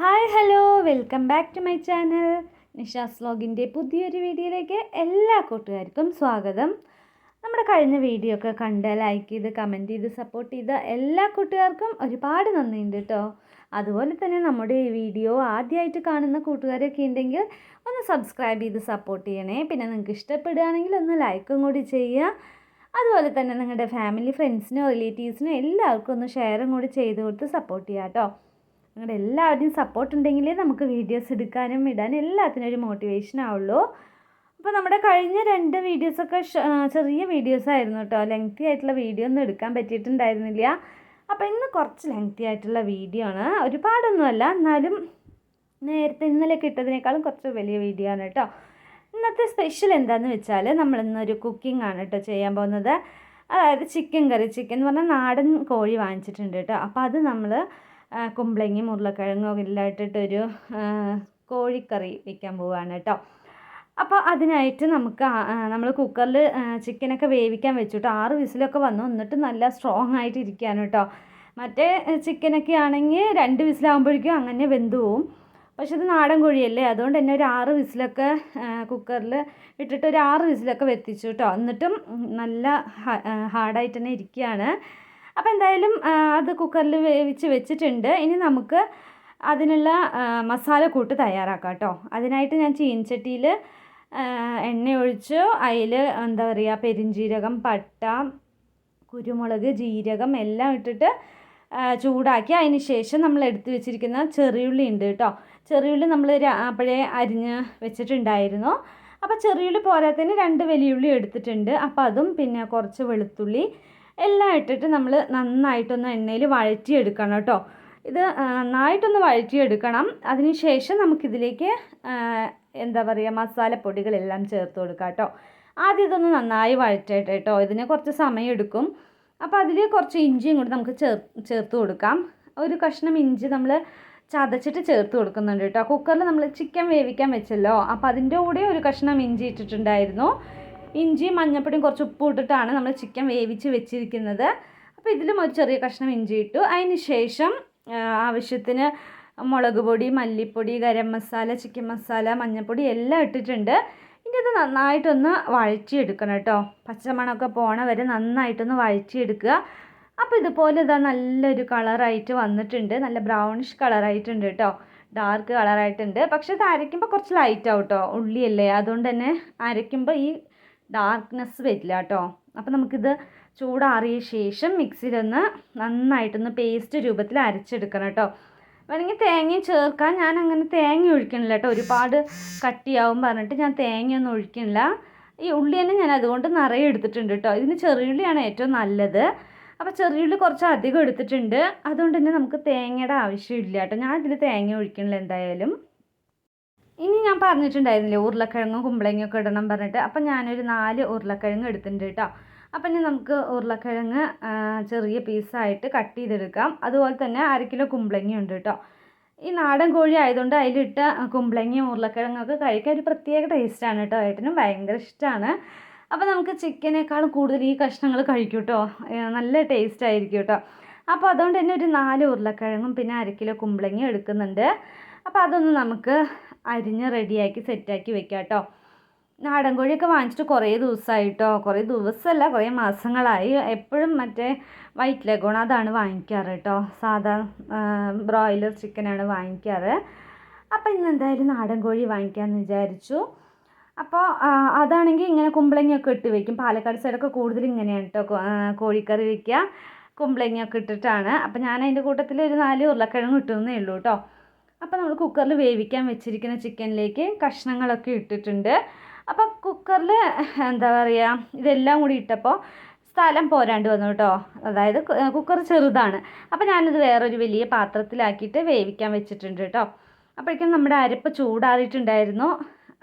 Hi hello welcome back to my channel. Nisha's വ്ലോഗിൻ്റെ പുതിയൊരു വീഡിയോയിലേക്ക് എല്ലാ കൂട്ടുകാർക്കും സ്വാഗതം. നമ്മുടെ കഴിഞ്ഞ വീഡിയോ ഒക്കെ കണ്ട് ലൈക്ക് ചെയ്ത് കമൻറ്റ് ചെയ്ത് സപ്പോർട്ട് ചെയ്ത എല്ലാ കൂട്ടുകാർക്കും ഒരുപാട് നന്ദിയുണ്ട് കേട്ടോ. അതുപോലെ തന്നെ നമ്മുടെ ഈ വീഡിയോ ആദ്യമായിട്ട് കാണുന്ന കൂട്ടുകാരൊക്കെ ഉണ്ടെങ്കിൽ ഒന്ന് സബ്സ്ക്രൈബ് ചെയ്ത് സപ്പോർട്ട് ചെയ്യണേ. പിന്നെ നിങ്ങൾക്ക് ഇഷ്ടപ്പെടുകയാണെങ്കിൽ ഒന്ന് ലൈക്കും കൂടി ചെയ്യുക. അതുപോലെ തന്നെ നിങ്ങളുടെ ഫാമിലി ഫ്രണ്ട്സിനോ റിലേറ്റീവ്സിനോ എല്ലാവർക്കും ഒന്ന് ഷെയറും കൂടി ചെയ്ത് കൊടുത്ത് സപ്പോർട്ട് ചെയ്യാം കേട്ടോ. നിങ്ങളുടെ എല്ലാവരുടെയും സപ്പോർട്ട് ഉണ്ടെങ്കിലേ നമുക്ക് വീഡിയോസ് എടുക്കാനും ഇടാനും എല്ലാത്തിനും ഒരു മോട്ടിവേഷൻ ആവുള്ളൂ. അപ്പോൾ നമ്മുടെ കഴിഞ്ഞ 2 വീഡിയോസൊക്കെ ചെറിയ വീഡിയോസ് ആയിരുന്നു കേട്ടോ. ലെങ്തി ആയിട്ടുള്ള വീഡിയോ ഒന്നും എടുക്കാൻ പറ്റിയിട്ടുണ്ടായിരുന്നില്ല. അപ്പോൾ ഇന്ന് കുറച്ച് ലെങ്തി ആയിട്ടുള്ള വീഡിയോ ആണ്. ഒരുപാടൊന്നുമല്ല, എന്നാലും നേരത്തെ ഇന്നലെ കിട്ടതിനേക്കാളും കുറച്ച് വലിയ വീഡിയോ ആണ് കേട്ടോ. ഇന്നത്തെ സ്പെഷ്യൽ എന്താണെന്ന് വെച്ചാൽ നമ്മളിന്നൊരു കുക്കിംഗ് ആണ് കേട്ടോ ചെയ്യാൻ പോകുന്നത്. അതായത് ചിക്കൻ കറി. ചിക്കൻ എന്ന് പറഞ്ഞാൽ നാടൻ കോഴി വാങ്ങിച്ചിട്ടുണ്ട് കേട്ടോ. അപ്പോൾ അത് നമ്മൾ കുമ്പളങ്ങയും ഉരുളക്കിഴങ്ങും എല്ലാം ഇട്ടിട്ടൊരു കോഴിക്കറി വയ്ക്കാൻ പോവുകയാണ് കേട്ടോ. അപ്പോൾ അതിനായിട്ട് നമ്മൾ കുക്കറിൽ ചിക്കനൊക്കെ വേവിക്കാൻ വെച്ചിട്ട് 6 വിസിലൊക്കെ വന്നു. എന്നിട്ട് നല്ല സ്ട്രോങ് ആയിട്ട് ഇരിക്കുകയാണ് കേട്ടോ. മറ്റേ ചിക്കനൊക്കെ ആണെങ്കിൽ 2 വിസിലാകുമ്പോഴേക്കും അങ്ങനെ വെന്തു പോവും. പക്ഷെ ഇത് നാടൻ കോഴിയല്ലേ, അതുകൊണ്ട് തന്നെ ഒരു 6 വിസിലൊക്കെ കുക്കറിൽ ഇട്ടിട്ട് ഒരു 6 വിസിലൊക്കെ വെത്തിച്ചു കേട്ടോ. എന്നിട്ടും നല്ല ഹാർഡായിട്ട് തന്നെ ഇരിക്കുകയാണ്. അപ്പോൾ എന്തായാലും അത് കുക്കറിൽ വേവിച്ച് വെച്ചിട്ടുണ്ട്. ഇനി നമുക്ക് അതിനുള്ള മസാലക്കൂട്ട് തയ്യാറാക്കാം കേട്ടോ. അതിനായിട്ട് ഞാൻ ചീനച്ചട്ടിയിൽ എണ്ണ ഒഴിച്ചു. അതിൽ എന്താ പറയുക, പെരുംജീരകം, പട്ട, കുരുമുളക്, ജീരകം എല്ലാം ഇട്ടിട്ട് ചൂടാക്കി അതിന് ശേഷം നമ്മൾ എടുത്ത് വെച്ചിരിക്കുന്ന ചെറിയുള്ളി ഉണ്ട് കേട്ടോ. ചെറിയുള്ളി നമ്മൾ അപ്പോഴേ അരിഞ്ഞ് വെച്ചിട്ടുണ്ടായിരുന്നു. അപ്പോൾ ചെറിയുള്ളി പോരാത്തതിന് 2 വലിയുള്ളി എടുത്തിട്ടുണ്ട്. അപ്പോൾ അതും പിന്നെ കുറച്ച് വെളുത്തുള്ളി എല്ലാം ഇട്ടിട്ട് നമ്മൾ നന്നായിട്ടൊന്ന് എണ്ണയിൽ വഴറ്റിയെടുക്കണം കേട്ടോ. ഇത് നന്നായിട്ടൊന്ന് വഴറ്റിയെടുക്കണം. അതിന് ശേഷം നമുക്കിതിലേക്ക് എന്താ പറയുക, മസാലപ്പൊടികളെല്ലാം ചേർത്ത് കൊടുക്കാം കേട്ടോ. ആദ്യം ഇതൊന്ന് നന്നായി വഴറ്റട്ടെ കേട്ടോ. ഇതിന് കുറച്ച് സമയം എടുക്കും. അപ്പോൾ അതിൽ കുറച്ച് ഇഞ്ചിയും കൂടി നമുക്ക് ചേർത്ത് കൊടുക്കാം. ഒരു കഷ്ണം ഇഞ്ചി നമ്മൾ ചതച്ചിട്ട് ചേർത്ത് കൊടുക്കുന്നുണ്ട് കേട്ടോ. കുക്കറിൽ നമ്മൾ ചിക്കൻ വേവിക്കാൻ വെച്ചല്ലോ, അപ്പോൾ അതിൻ്റെ കൂടെ ഒരു കഷ്ണം ഇഞ്ചി ഇട്ടിട്ടുണ്ടായിരുന്നു. ഇഞ്ചിയും മഞ്ഞൾപ്പൊടിയും കുറച്ച് ഉപ്പ് ഇട്ടിട്ടാണ് നമ്മൾ ചിക്കൻ വേവിച്ച് വെച്ചിരിക്കുന്നത്. അപ്പോൾ ഇതിലും ഒരു ചെറിയ കഷ്ണം ഇഞ്ചി ഇട്ടു. അതിന് ശേഷം ആവശ്യത്തിന് മുളക് പൊടി, മല്ലിപ്പൊടി, ഗരം മസാല, ചിക്കൻ മസാല, മഞ്ഞൾപ്പൊടി എല്ലാം ഇട്ടിട്ടുണ്ട്. ഇനി ഇത് നന്നായിട്ടൊന്ന് വഴറ്റിയെടുക്കണം കേട്ടോ. പച്ചമണമൊക്കെ പോണ വരെ നന്നായിട്ടൊന്ന് വഴറ്റിയെടുക്കുക. അപ്പോൾ ഇതുപോലെ ഇതാ നല്ലൊരു കളറായിട്ട് വന്നിട്ടുണ്ട്. നല്ല ബ്രൗണിഷ് കളറായിട്ടുണ്ട് കേട്ടോ. ഡാർക്ക് കളറായിട്ടുണ്ട്. പക്ഷേ ഇത് അരയ്ക്കുമ്പോൾ കുറച്ച് ലൈറ്റ് ആവും കേട്ടോ. ഉള്ളിയല്ലേ, അതുകൊണ്ട് തന്നെ അരയ്ക്കുമ്പോൾ ഈ ഡാർക്ക്നെസ് വരില്ല കേട്ടോ. അപ്പോൾ നമുക്കിത് ചൂടാറിയ ശേഷം മിക്സിയിലൊന്ന് നന്നായിട്ടൊന്ന് പേസ്റ്റ് രൂപത്തിൽ അരച്ചെടുക്കണം കേട്ടോ. വേണമെങ്കിൽ തേങ്ങയും ചേർക്കാൻ, ഞാൻ അങ്ങനെ തേങ്ങ ഒഴിക്കണില്ല കേട്ടോ. ഒരുപാട് കട്ടിയാവും പറഞ്ഞിട്ട് ഞാൻ തേങ്ങയൊന്നും ഒഴിക്കണില്ല. ഈ ഉള്ളി തന്നെ ഞാൻ അതുകൊണ്ട് നിറയെ എടുത്തിട്ടുണ്ട് കേട്ടോ. ഇതിന് ചെറിയുള്ളിയാണ് ഏറ്റവും നല്ലത്. അപ്പോൾ ചെറിയുള്ളി കുറച്ച് അധികം എടുത്തിട്ടുണ്ട്. അതുകൊണ്ട് തന്നെ നമുക്ക് തേങ്ങയുടെ ആവശ്യമില്ല കേട്ടോ. ഞാൻ ഇതിൽ തേങ്ങ ഒഴിക്കണില്ല എന്തായാലും. ഇനി ഞാൻ പറഞ്ഞിട്ടുണ്ടായിരുന്നില്ലേ ഉരുളക്കിഴങ്ങും കുമ്പളങ്ങയൊക്കെ ഇടണം പറഞ്ഞിട്ട്. അപ്പം ഞാനൊരു 4 ഉരുളക്കിഴങ്ങ് എടുത്തിട്ടുണ്ട് കേട്ടോ. അപ്പം ഇനി നമുക്ക് ഉരുളക്കിഴങ്ങ് ചെറിയ പീസായിട്ട് കട്ട് ചെയ്തെടുക്കാം. അതുപോലെ തന്നെ 1 കിലോ കുമ്പളങ്ങയുണ്ട് കേട്ടോ. ഈ നാടൻ കോഴി ആയതുകൊണ്ട് അതിലിട്ട കുമ്പളങ്ങയും ഉരുളക്കിഴങ്ങൊക്കെ കഴിക്കാൻ ഒരു പ്രത്യേക ടേസ്റ്റാണ് കേട്ടോ. ഏട്ടനും ഭയങ്കര ഇഷ്ടമാണ്. അപ്പോൾ നമുക്ക് ചിക്കനേക്കാളും കൂടുതൽ ഈ കഷ്ണങ്ങൾ കഴിക്കും കേട്ടോ. നല്ല ടേസ്റ്റ് ആയിരിക്കും കേട്ടോ. അപ്പോൾ അതുകൊണ്ട് തന്നെ ഒരു 4 ഉരുളക്കിഴങ്ങും പിന്നെ 1 കിലോ കുമ്പളങ്ങയും എടുക്കുന്നുണ്ട്. അപ്പോൾ അതൊന്ന് നമുക്ക് അരിഞ്ഞ് റെഡിയാക്കി സെറ്റാക്കി വെക്കാം കേട്ടോ. നാടൻ കോഴിയൊക്കെ വാങ്ങിച്ചിട്ട് കുറേ ദിവസമായിട്ടോ. കുറേ ദിവസമല്ല, കുറേ മാസങ്ങളായി. എപ്പോഴും മറ്റേ വൈറ്റ് ലെഗോൺ അതാണ് വാങ്ങിക്കാറ് കേട്ടോ. സാധാ ബ്രോയിലർ ചിക്കനാണ് വാങ്ങിക്കാറ്. അപ്പോൾ ഇന്ന് എന്തായാലും നാടൻ കോഴി വാങ്ങിക്കാമെന്ന് വിചാരിച്ചു. അപ്പോൾ അതാണെങ്കിൽ ഇങ്ങനെ കുമ്പളങ്ങയൊക്കെ ഇട്ട് വെക്കും. പാലക്കാട് സൈഡൊക്കെ കൂടുതൽ ഇങ്ങനെയാണ് കേട്ടോ കോഴിക്കറി വയ്ക്കുക, കുമ്പളങ്ങയൊക്കെ ഇട്ടിട്ടാണ്. അപ്പോൾ ഞാൻ അതിൻ്റെ കൂട്ടത്തിൽ ഒരു 4 ഉരുളക്കിഴങ്ങ് ഇട്ടുന്നേ ഉള്ളൂ കേട്ടോ. അപ്പോൾ നമ്മൾ കുക്കറിൽ വേവിക്കാൻ വെച്ചിരിക്കുന്ന ചിക്കനിലേക്ക് കഷ്ണങ്ങളൊക്കെ ഇട്ടിട്ടുണ്ട്. അപ്പോൾ കുക്കറിൽ എന്താ പറയുക, ഇതെല്ലാം കൂടി ഇട്ടപ്പോൾ സ്ഥലം പോരാണ്ട് വന്നു കേട്ടോ. അതായത് കുക്കർ ചെറുതാണ്. അപ്പോൾ ഞാനിത് വേറൊരു വലിയ പാത്രത്തിലാക്കിയിട്ട് വേവിക്കാൻ വെച്ചിട്ടുണ്ട് കേട്ടോ. അപ്പോഴേക്കും നമ്മുടെ അരപ്പ് ചൂടാറിയിട്ടുണ്ടായിരുന്നു.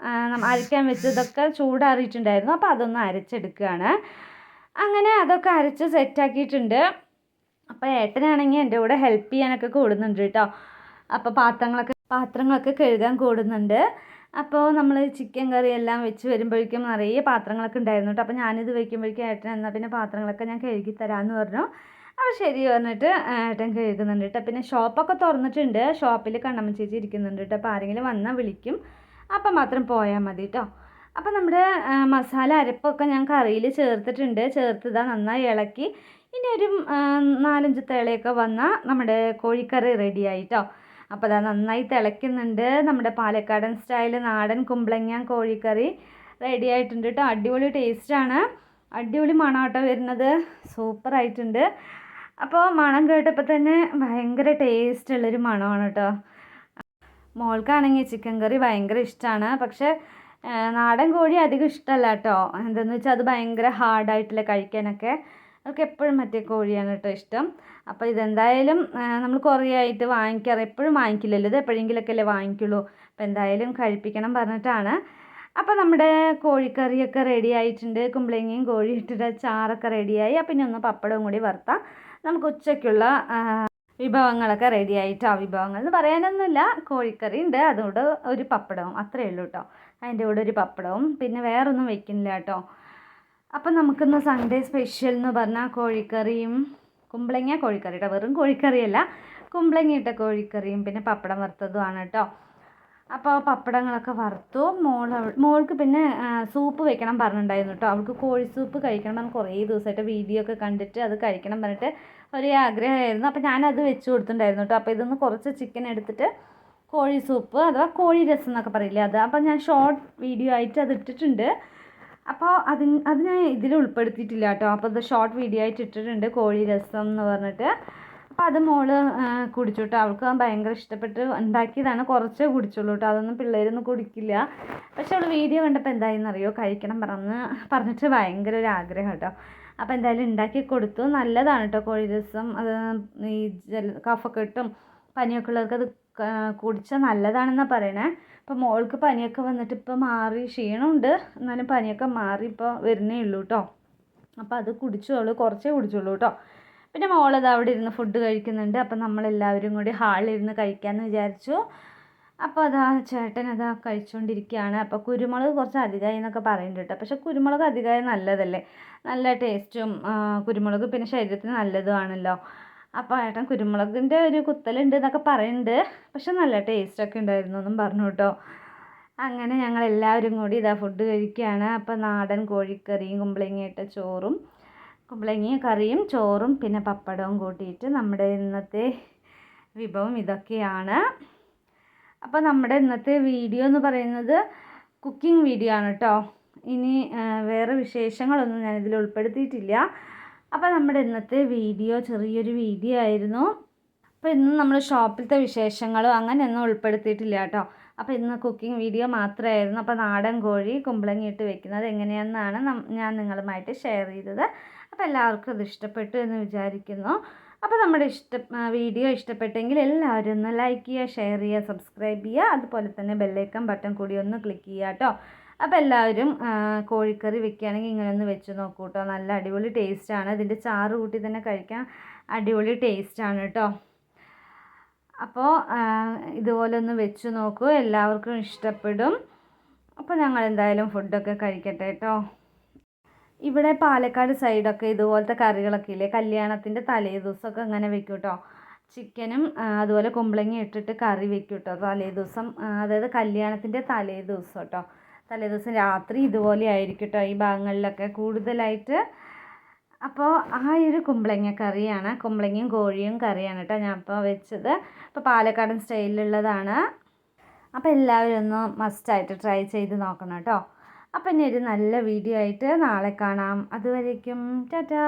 അരയ്ക്കാൻ വെച്ചതൊക്കെ ചൂടാറിയിട്ടുണ്ടായിരുന്നു. അപ്പോൾ അതൊന്ന് അരച്ചെടുക്കുകയാണ്. അങ്ങനെ അതൊക്കെ അരച്ച് സെറ്റാക്കിയിട്ടുണ്ട്. അപ്പോൾ ഏട്ടനാണെങ്കിൽ എൻ്റെ കൂടെ ഹെൽപ്പ് ചെയ്യാനൊക്കെ കൂടുന്നുണ്ട് കേട്ടോ. അപ്പോൾ പാത്രങ്ങളൊക്കെ കഴുകാൻ കൂടുന്നുണ്ട്. അപ്പോൾ നമ്മൾ ചിക്കൻ കറി എല്ലാം വെച്ച് വരുമ്പോഴേക്കും നിറയെ പാത്രങ്ങളൊക്കെ ഉണ്ടായിരുന്നു കേട്ടോ. അപ്പോൾ ഞാനിത് വയ്ക്കുമ്പോഴേക്കും ഏട്ടൻ എന്നാൽ പിന്നെ പാത്രങ്ങളൊക്കെ ഞാൻ കഴുകി തരാമെന്ന് പറഞ്ഞു. അപ്പോൾ ശരി പറഞ്ഞിട്ട് ഏട്ടൻ കഴുകുന്നുണ്ട് കേട്ടോ. പിന്നെ ഷോപ്പൊക്കെ തുറന്നിട്ടുണ്ട്, ഷോപ്പിൽ കണ്ണമ്മ ചേച്ചി ഇരിക്കുന്നുണ്ട് കേട്ടോ. അപ്പോൾ ആരെങ്കിലും വന്നാൽ വിളിക്കും, അപ്പം മാത്രം പോയാൽ മതി കേട്ടോ. അപ്പോൾ നമ്മുടെ മസാല അരപ്പൊക്കെ ഞാൻ കറിയിൽ ചേർത്തിട്ടുണ്ട്, ചേർത്തതാ നന്നായി ഇളക്കി. ഇനി ഒരു 4-5 തിളയൊക്കെ വന്നാൽ നമ്മുടെ കോഴിക്കറി റെഡി ആയിട്ടോ. അപ്പോൾ അതാ നന്നായി തിളയ്ക്കുന്നുണ്ട്. നമ്മുടെ പാലക്കാടൻ സ്റ്റൈൽ നാടൻ കുമ്പളങ്ങ കോഴിക്കറി റെഡി ആയിട്ടുണ്ട് കേട്ടോ. അടിപൊളി ടേസ്റ്റാണ്, അടിപൊളി മണമാട്ടോ വരുന്നത്, സൂപ്പറായിട്ടുണ്ട്. അപ്പോൾ മണം കേട്ടപ്പോൾ തന്നെ ഭയങ്കര ടേസ്റ്റുള്ളൊരു മണമാണ് കേട്ടോ. മോൾക്കാണെങ്കിൽ ചിക്കൻ കറി ഭയങ്കര ഇഷ്ടമാണ്, പക്ഷേ നാടൻ കോഴി അധികം ഇഷ്ടമല്ല കേട്ടോ. എന്താണെന്ന് വെച്ചാൽ അത് ഭയങ്കര ഹാർഡായിട്ടില്ല കഴിക്കാനൊക്കെ, അവർക്ക് എപ്പോഴും മറ്റേ കോഴിയാണ് കേട്ടോ ഇഷ്ടം. അപ്പോൾ ഇതെന്തായാലും നമ്മൾ കുറേ ആയിട്ട് വാങ്ങിക്കാറ്, എപ്പോഴും വാങ്ങിക്കില്ലല്ലോ, ഇത് എപ്പോഴെങ്കിലുമൊക്കെ അല്ലേ വാങ്ങിക്കുള്ളൂ. അപ്പോൾ എന്തായാലും കഴിപ്പിക്കണം പറഞ്ഞിട്ടാണ്. അപ്പോൾ നമ്മുടെ കോഴിക്കറിയൊക്കെ റെഡി ആയിട്ടുണ്ട്, കുമ്പളങ്ങയും കോഴി ഇട്ടിട്ട് ചാറൊക്കെ റെഡിയായി. അപ്പം ഇനി ഒന്ന് പപ്പടവും കൂടി വറുത്താൽ നമുക്ക് ഉച്ചയ്ക്കുള്ള വിഭവങ്ങളൊക്കെ റെഡി ആയിട്ടോ. വിഭവങ്ങൾ എന്ന് പറയാനൊന്നുമില്ല, കോഴിക്കറി ഉണ്ട്, അതുകൊണ്ട് ഒരു പപ്പടവും അത്രയേ ഉള്ളൂ കേട്ടോ. അതിൻ്റെ കൂടെ ഒരു പപ്പടവും, പിന്നെ വേറൊന്നും വെക്കുന്നില്ല കേട്ടോ. അപ്പം നമുക്കിന്ന് സൺഡേ സ്പെഷ്യൽ എന്ന് പറഞ്ഞാൽ കോഴിക്കറിയും കുമ്പളങ്ങ കോഴിക്കറി കേട്ടോ, വെറും കോഴിക്കറിയല്ല, കുമ്പളങ്ങ ഇട്ട കോഴിക്കറിയും പിന്നെ പപ്പടം വറുത്തതുമാണ് കേട്ടോ. അപ്പോൾ പപ്പടങ്ങളൊക്കെ വറുത്തു. മോൾക്ക് പിന്നെ സൂപ്പ് വെക്കണം പറഞ്ഞിട്ടുണ്ടായിരുന്നു കേട്ടോ. അവൾക്ക് കോഴി സൂപ്പ് കഴിക്കണം പറഞ്ഞ് കുറേ ദിവസമായിട്ട് വീഡിയോ ഒക്കെ കണ്ടിട്ട് അത് കഴിക്കണം പറഞ്ഞിട്ട് ഒരു ആഗ്രഹമായിരുന്നു. അപ്പോൾ ഞാനത് വെച്ച് കൊടുത്തിട്ടുണ്ടായിരുന്നു കേട്ടോ. അപ്പോൾ ഇതൊന്ന് കുറച്ച് ചിക്കൻ എടുത്തിട്ട് കോഴി സൂപ്പ് അഥവാ കോഴി രസം എന്നൊക്കെ പറയില്ലേ, അത് അപ്പോൾ ഞാൻ ഷോർട്ട് വീഡിയോ ആയിട്ട് അത് ഇട്ടിട്ടുണ്ട്. അപ്പോൾ അത് ഞാൻ ഇതിൽ ഉൾപ്പെടുത്തിയിട്ടില്ല കേട്ടോ. അപ്പോൾ അത് ഷോർട്ട് വീഡിയോ ആയിട്ട് ഇട്ടിട്ടുണ്ട്, കോഴി രസം എന്ന് പറഞ്ഞിട്ട്. അപ്പോൾ അത് മോള് കുടിച്ചു കേട്ടോ. അവൾക്ക് ഭയങ്കര ഇഷ്ടപ്പെട്ട് ഉണ്ടാക്കിയതാണ്, കുറച്ചേ കുടിച്ചുള്ളൂ കേട്ടോ, അതൊന്നും പിള്ളേരൊന്നും കുടിക്കില്ല. പക്ഷെ അവൾ വീഡിയോ കണ്ടപ്പോൾ എന്തായെന്നറിയോ, കഴിക്കണം പറഞ്ഞിട്ട് ഭയങ്കര ഒരു ആഗ്രഹം കേട്ടോ. അപ്പോൾ എന്തായാലും ഉണ്ടാക്കി കൊടുത്തു. നല്ലതാണ് കേട്ടോ കോഴി രസം, അത് ഈ കഫൊക്കെ ഇട്ടും പനിയൊക്കെ ഉള്ളവർക്ക് അത് കുടിച്ചാൽ നല്ലതാണെന്നാണ് പറയണേ. ഇപ്പോൾ മോൾക്ക് പനിയൊക്കെ വന്നിട്ട് ഇപ്പോൾ മാറി, ക്ഷീണമുണ്ട് എന്നാലും പനിയൊക്കെ മാറി ഇപ്പോൾ വരുന്നേ ഉള്ളൂ കേട്ടോ. അപ്പോൾ അത് കുടിച്ചോളൂ, കുറച്ചേ കുടിച്ചോളൂ കേട്ടോ. പിന്നെ മോളത് അവിടെ ഇരുന്ന് ഫുഡ് കഴിക്കുന്നുണ്ട്. അപ്പം നമ്മളെല്ലാവരും കൂടി ഹാളിലിരുന്ന് കഴിക്കാമെന്ന് വിചാരിച്ചു. അപ്പോൾ അതാ ചേട്ടൻ അതാ കഴിച്ചുകൊണ്ടിരിക്കുകയാണ്. അപ്പോൾ കുരുമുളക് കുറച്ച് അധികമായി എന്നൊക്കെ പറയുന്നുണ്ട് കേട്ടോ. പക്ഷേ കുരുമുളക് അധികമായി നല്ലതല്ലേ, നല്ല ടേസ്റ്റും കുരുമുളക് പിന്നെ ശരീരത്തിന് നല്ലതുമാണല്ലോ. അപ്പോൾ ഏട്ടൻ കുരുമുളകിൻ്റെ ഒരു കുത്തലുണ്ട് എന്നൊക്കെ പറയുന്നുണ്ട്, പക്ഷെ നല്ല ടേസ്റ്റൊക്കെ ഉണ്ടായിരുന്നു എന്നും പറഞ്ഞു കേട്ടോ. അങ്ങനെ ഞങ്ങളെല്ലാവരും കൂടി ഇതാ ഫുഡ് കഴിക്കുകയാണ്. അപ്പോൾ നാടൻ കോഴിക്കറിയും കുമ്പളങ്ങയിട്ട ചോറും, കുമ്പളങ്ങ കറിയും ചോറും പിന്നെ പപ്പടവും കൂട്ടിയിട്ട് നമ്മുടെ ഇന്നത്തെ വിഭവം ഇതൊക്കെയാണ്. അപ്പോൾ നമ്മുടെ ഇന്നത്തെ വീഡിയോ എന്ന് പറയുന്നത് കുക്കിംഗ് വീഡിയോ ആണ് കേട്ടോ. ഇനി വേറെ വിശേഷങ്ങളൊന്നും ഞാനിതിൽ ഉൾപ്പെടുത്തിയിട്ടില്ല. അപ്പോൾ നമ്മുടെ ഇന്നത്തെ വീഡിയോ ചെറിയൊരു വീഡിയോ ആയിരുന്നു. അപ്പോൾ ഇന്ന് നമ്മൾ ഷോപ്പിലത്തെ വിശേഷങ്ങളോ അങ്ങനെയൊന്നും ഉൾപ്പെടുത്തിയിട്ടില്ല കേട്ടോ. അപ്പോൾ ഇന്ന് കുക്കിംഗ് വീഡിയോ മാത്രമായിരുന്നു. അപ്പോൾ നാടൻ കോഴി കുമ്പളങ്ങ ഇട്ട് വെക്കുന്നത് എങ്ങനെയാണെന്നാണ് ഞാൻ നിങ്ങളുമായിട്ട് ഷെയർ ചെയ്തത്. അപ്പോൾ എല്ലാവർക്കും അത് ഇഷ്ടപ്പെട്ടു എന്ന് വിചാരിക്കുന്നു. അപ്പോൾ നമ്മുടെ വീഡിയോ ഇഷ്ടപ്പെട്ടെങ്കിൽ എല്ലാവരും ഒന്ന് ലൈക്ക് ചെയ്യുക, ഷെയർ ചെയ്യുക, സബ്സ്ക്രൈബ് ചെയ്യുക, അതുപോലെ തന്നെ ബെല്ലൈക്കൺ ബട്ടൺ കൂടി ഒന്ന് ക്ലിക്ക് ചെയ്യുക കേട്ടോ. അപ്പോൾ എല്ലാവരും കോഴിക്കറി വെക്കുകയാണെങ്കിൽ ഇങ്ങനെ ഒന്ന് വെച്ച് നോക്കൂ കേട്ടോ, നല്ല അടിപൊളി ടേസ്റ്റാണ്. ഇതിൻ്റെ ചാറ് കൂട്ടി തന്നെ കഴിക്കാൻ അടിപൊളി ടേസ്റ്റാണ് കേട്ടോ. അപ്പോൾ ഇതുപോലെ ഒന്ന് വെച്ച് നോക്കൂ, എല്ലാവർക്കും ഇഷ്ടപ്പെടും. അപ്പോൾ ഞങ്ങൾ എന്തായാലും ഫുഡൊക്കെ കഴിക്കട്ടെ കേട്ടോ. ഇവിടെ പാലക്കാട് സൈഡൊക്കെ ഇതുപോലത്തെ കറികളൊക്കെ ഇല്ലേ, കല്യാണത്തിൻ്റെ തലേ ദിവസമൊക്കെ അങ്ങനെ വെക്കും കേട്ടോ. ചിക്കനും അതുപോലെ കുമ്പളങ്ങ ഇട്ടിട്ട് കറി വെക്കും കേട്ടോ തലേ ദിവസം, അതായത് കല്യാണത്തിൻ്റെ തലേ ദിവസം കേട്ടോ. തലേ ദിവസം രാത്രി ഇതുപോലെ ആയിരിക്കും കേട്ടോ ഈ ഭാഗങ്ങളിലൊക്കെ കൂടുതലായിട്ട്. അപ്പോൾ ആ ഒരു കുമ്പളങ്ങ കറിയാണ്, കുമ്പളങ്ങയും കോഴിയും കറിയാണ് കേട്ടോ ഞാൻ ഇപ്പോൾ വെച്ചത്. അപ്പോൾ പാലക്കാടൻ സ്റ്റൈലിലുള്ളതാണ്. അപ്പോൾ എല്ലാവരും ഒന്ന് മസ്റ്റായിട്ട് ട്രൈ ചെയ്ത് നോക്കണം കേട്ടോ. അപ്പം ഇനി ഒരു നല്ല വീഡിയോ ആയിട്ട് നാളെ കാണാം. അതുവരേക്കും ടാറ്റാ.